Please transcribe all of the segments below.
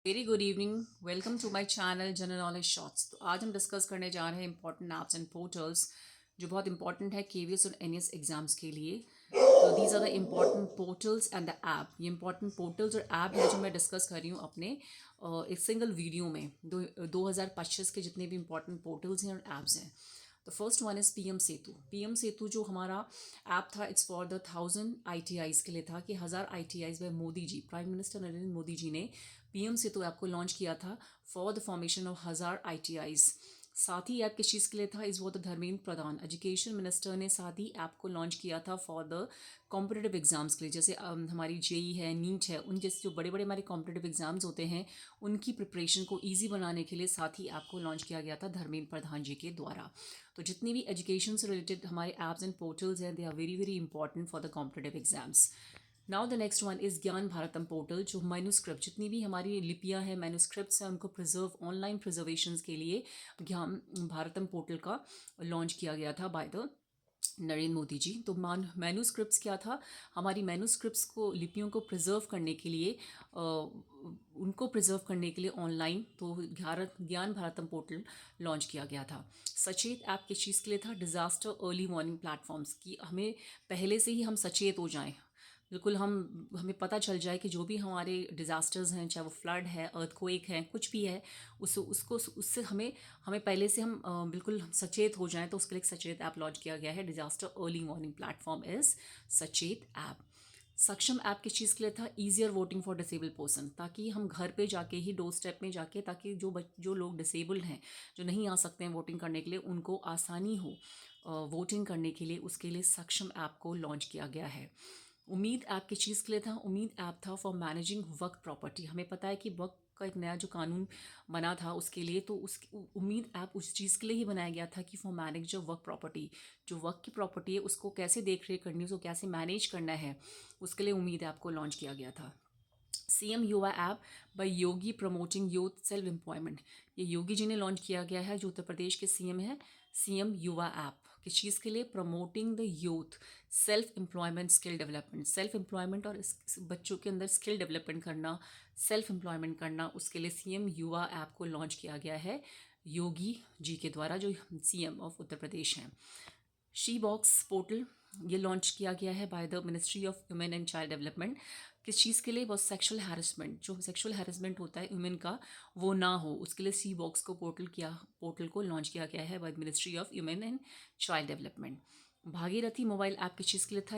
Very good evening. Welcome to my channel general knowledge shorts. तो आज हम discuss करने जा रहे हैं इंपॉर्टेंट ऐप्स एंड पोर्टल्स जो बहुत इंपॉर्टेंट है केवीएस और एनएस एग्जाम्स के लिए। तो these are the important portals and the app. ये इंपॉर्टेंट पोर्टल्स और ऐप है जो मैं डिस्कस कर रही हूँ अपने एक सिंगल वीडियो में। 2025 के जितने भी इंपॉर्टेंट पोर्टल्स हैं और ऐप्स हैं। तो first one is PM Setu. PM Setu जो हमारा ऐप था, इट्स फॉर द 1000 ITIs के लिए था कि 1000 ITIs bye Modi ji, prime minister Narendra Modi ji ने पीएम सेतु ऐप को लॉन्च किया था for the formation of 1000 ITIs। साथ ही ऐप किस चीज़ के लिए था, इस वो the Dharmendra Pradhan education minister ने साथ ही ऐप को लॉन्च किया था फॉर द कॉम्पिटेटिव एग्जाम्स के लिए। जैसे हमारी जेई है, नीट है, उन जैसे जो बड़े बड़े हमारे कॉम्पिटेटिव एग्जाम्स होते हैं उनकी प्रिपरेशन को ईजी बनाने के लिए साथ ही ऐप को लॉन्च किया गया था धर्मेंद्र प्रधान जी के द्वारा। तो जितनी भी एजुकेशन से रिलेटेड हमारे ऐप्स एंड पोर्टल्स हैं, they are very very important for the competitive exams. Now the next one is Gyan Bharatam portal, जो मैन्यूस्क्रिप्ट जितनी भी हमारी लिपियाँ हैं, मैन्यूस्क्रिप्ट्स हैं, उनको प्रिजर्व ऑनलाइन प्रिजर्वेशंस के लिए ज्ञान भारतम पोर्टल का लॉन्च किया गया था बाय द नरेंद्र मोदी जी। तो मैन्यूस्क्रिप्ट्स क्या था, हमारी मैन्यूस्क्रिप्ट्स को, लिपियों को प्रिजर्व करने के लिए उनको प्रिजर्व करने के लिए ऑनलाइन तो ज्ञान भारतम पोर्टल लॉन्च किया गया था। सचेत ऐप किस चीज़ के लिए था, डिज़ास्टर अर्ली वार्निंग प्लेटफॉर्म्स की हमें पहले से ही हम सचेत हो जाएं, बिल्कुल हमें पता चल जाए कि जो भी हमारे डिज़ास्टर्स हैं, चाहे वो फ्लड है, अर्थक्वेक है, कुछ भी है, उससे हमें हमें पहले से हम बिल्कुल सचेत हो जाएं। तो उसके लिए एक सचेत ऐप लॉन्च किया गया है। Disaster early warning platform is सचेत ऐप। सक्षम ऐप किस चीज़ के लिए था, easier voting for disable person, ताकि हम घर पे जाके ही, डोर स्टेप में जाके, ताकि जो लोग डिसेबल्ड हैं, जो नहीं आ सकते हैं वोटिंग करने के लिए, उनको आसानी हो वोटिंग करने के लिए। उसके लिए सक्षम ऐप को लॉन्च किया गया है। उम्मीद ऐप किस चीज़ के लिए था, उम्मीद ऐप था फॉर मैनेजिंग वक्त प्रॉपर्टी। हमें पता है कि वक्त का एक नया जो कानून बना था उसके लिए, तो उस उम्मीद ऐप उस चीज़ के लिए ही बनाया गया था कि फॉर मैनेज जो वर्क प्रॉपर्टी, जो वर्क की प्रॉपर्टी है उसको कैसे देख रेख करनी है, उसको कैसे मैनेज करना है, उसके लिए उम्मीद ऐप को लॉन्च किया गया था। सीएम युवा app by Yogi promoting youth self employment, ये योगी जी ने लॉन्च किया गया है, जो उत्तर प्रदेश के सीएम है। सीएम युवा ऐप किस चीज़ के लिए, promoting the youth self employment skill development, self employment और बच्चों के अंदर स्किल डेवलपमेंट करना, सेल्फ एम्प्लॉयमेंट करना, उसके लिए सीएम युवा ऐप को लॉन्च किया गया है योगी जी के द्वारा, जो सीएम ऑफ उत्तर प्रदेश हैं। शी बॉक्स पोर्टल ये लॉन्च किया गया है by the ministry of women and child development. किस चीज़ के लिए, वो सेक्सुअल हैरेसमेंट, जो सेक्सुअल हैरेसमेंट होता है वुमेन का, वो ना हो, उसके लिए सी बॉक्स को पोर्टल को लॉन्च किया गया है by the ministry of women and child development. Bhagirathi mobile app किस चीज़ के लिए था,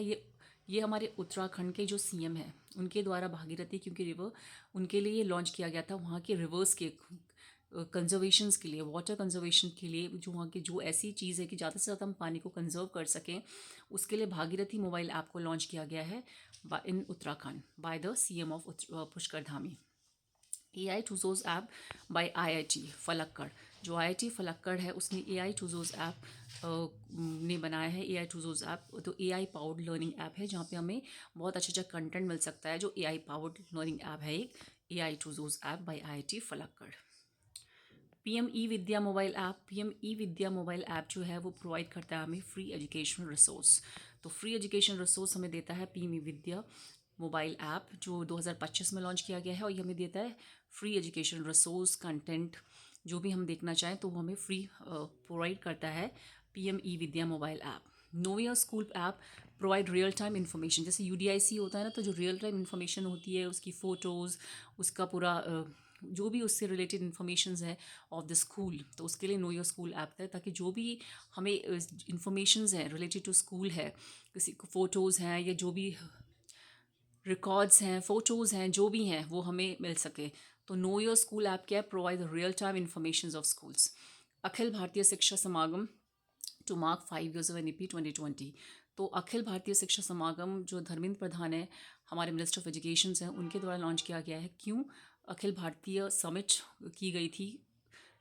ये हमारे उत्तराखंड के जो सीएम हैं उनके द्वारा भागीरथी, क्योंकि रिवर उनके लिए ये लॉन्च किया गया था, वहाँ के रिवर्स के कंजर्वेशंस के लिए, वाटर कंजर्वेशन के लिए, जो वहाँ की जो ऐसी चीज़ है कि ज़्यादा से ज़्यादा हम पानी को कंजर्व कर सकें, उसके लिए भागीरथी मोबाइल ऐप को लॉन्च किया गया है in Uttarakhand by the CM of Pushkar Dhami. AI टूजोज ऐप बाय IIT फलक्कड़, जो IIT फलक्कड़ है उसने AI टूजोज ऐप ने बनाया है। AI टूजोज ऐप तो AI पावर्ड लर्निंग ऐप है, जहाँ पे हमें बहुत अच्छा कंटेंट मिल सकता है, जो AI पावर्ड लर्निंग ऐप है एक AI टूजोज app by IIT Palakkad. PM e Vidya mobile app, PM e Vidya mobile app जो है वो प्रोवाइड करता है हमें फ्री एजुकेशनल रिसोर्स। तो फ्री एजुकेशन रिसोर्स हमें देता है PM e Vidya mobile app, जो 2025 में लॉन्च किया गया है, और ये हमें देता है फ्री एजुकेशन रिसोर्स कंटेंट, जो भी हम देखना चाहें तो वो हमें फ्री प्रोवाइड करता है PM e Vidya mobile app. Know your school app provide real time information, जैसे यूडीआईसी होता है ना, तो जो रियल टाइम इन्फॉर्मेशन होती है, उसकी फ़ोटोज़, उसका पूरा जो भी उससे रिलेटेड इन्फॉर्मेशंस है ऑफ द स्कूल, तो उसके लिए नो योर स्कूल ऐप है, ताकि जो भी हमें इन्फॉर्मेशंस हैं रिलेटेड टू स्कूल है, किसी को फ़ोटोज़ हैं या जो भी रिकॉर्ड्स हैं, फ़ोटोज़ हैं, जो भी हैं, वो हमें मिल सके। तो नो योर स्कूल ऐप क्या है, provide real time information of schools. Akhil Bharatiya Shiksha Samagam to mark 5 years of NEP 2020। तो अखिल भारतीय शिक्षा समागम जो धर्मेंद्र प्रधान है, हमारे मिनिस्टर ऑफ एजुकेशन हैं, उनके द्वारा लॉन्च किया गया है। क्यों अखिल भारतीय समिट की गई थी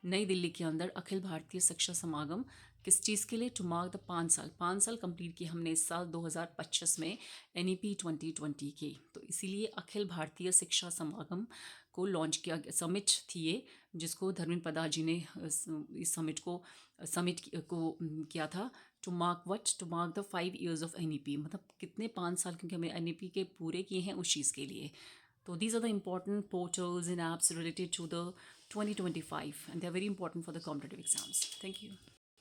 नई दिल्ली के अंदर, अखिल भारतीय शिक्षा समागम किस चीज़ के लिए, टू मार्क द 5 साल कंप्लीट किए हमने इस साल 2025 में NEP 2020 की। तो इसीलिए अखिल भारतीय शिक्षा समागम को लॉन्च किया गया, समिट थी ये, जिसको धर्मेंद्र प्रधान जी ने इस समिट को किया था। To mark what, to mark the 5 years of NEP, मतलब कितने 5 साल, क्योंकि हमें NEP के पूरे किए हैं उस चीज़ के लिए। So these are the important portals and apps related to the 2025, and they're very important for the competitive exams. Thank you.